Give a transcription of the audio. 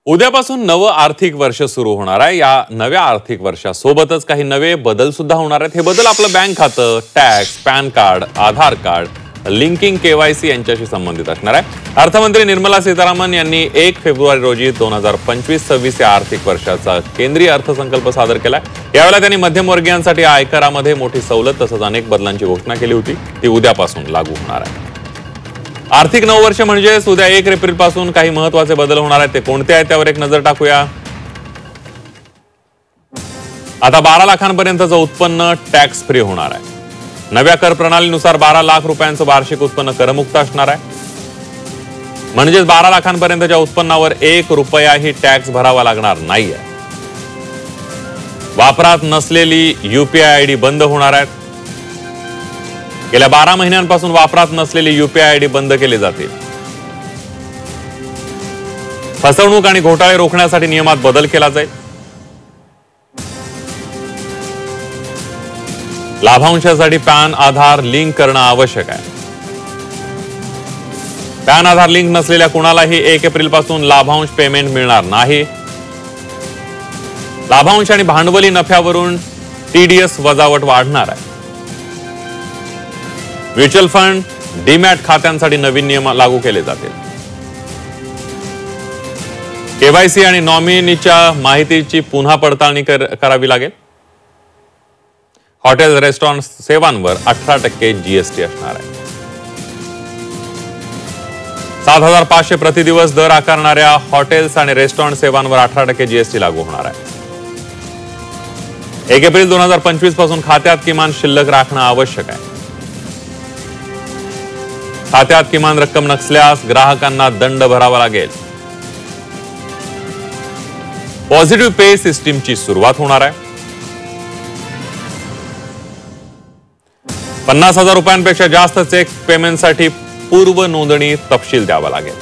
उद्यापासून नवं आर्थिक वर्ष सुरू होणार आहे। या नव्या आर्थिक वर्षासोबतच काही नवे बदल सुद्धा होणार आहेत। हे बदल आपलं बँक खातं, टॅक्स, पॅन कार्ड, आधार कार्ड, लिंकिंग, केवायसी यांच्याशी संबंधित असणार आहे। अर्थमंत्री निर्मला सीतारामन यांनी 1 फेब्रुवारी रोजी 2025-26 या आर्थिक वर्षाचा केंद्रीय अर्थसंकल्प सादर केलाय। यावेळेला त्यांनी मध्यमवर्गीयांसाठी आयकरामध्ये मोठी सवलत तसंच अनेक बदलांची घोषणा केली होती। ती उद्यापासून लागू होणार आहे। आर्थिक नववर्ष म्हणजे उद्या 1 एप्रिल पासून काही महत्त्वाचे बदल होणार आहेत। ते कोणते आहेत त्यावर एक नजर टाकूया। आता 12 लाखांपर्यंतचं उत्पन्न टॅक्स फ्री होणार आहे। नव्या कर प्रणालीनुसार 12 लाख रुपयांचं वार्षिक उत्पन्न करमुक्त असणार आहे। म्हणजेच 12 लाखांपर्यंतच्या उत्पन्नावर 1 रुपयाही टॅक्स भरावा लागणार नाहीये। वापरात नसलेली यूपीआय आयडी बंद होणार आहे। गेल्या 12 महिन्यांपासून वापरात नसलेली यूपीआय आयडी बंद केली जातील। फसवणूक आणि घोटाळे रोखण्यासाठी नियमात बदल केला जाईल। लाभांशासाठी पॅन आधार लिंक करणं आवश्यक आहे। पॅन आधार लिंक नसलेल्या कुणालाही 1 एप्रिल पासून लाभांश पेमेंट मिळणार नाही। लाभांश आणि भांडवली नफ्यावरून टीडीएस वजावट वाढणार आहे। म्युच्युअल फंड, डीमॅट खात्यांसाठी नवीन नियम लागू केले जातील। केवायसी आणि नॉमिनीच्या माहितीची पुन्हा पडताळणी करावी लागेल। हॉटेल, रेस्टॉरंट सेवांवर 18% जीएसटी असणार आहे। 7,500 प्रतिदिवस दर आकारणाऱ्या हॉटेल्स आणि रेस्टॉरंट सेवांवर 18% जीएसटी लागू होणार आहे। 1 एप्रिल 2025 पासून खात्यात किमान शिल्लक राखणं आवश्यक आहे। खात्यात किमान रक्कम नसल्यास ग्राहकांना दंड भरावा लागेल। पॉझिटिव्ह पे सिस्टीमची सुरुवात होणार आहे। 50,000 रुपयांपेक्षा जास्त चेक पेमेंटसाठी पूर्व नोंदणी तपशील द्यावा लागेल।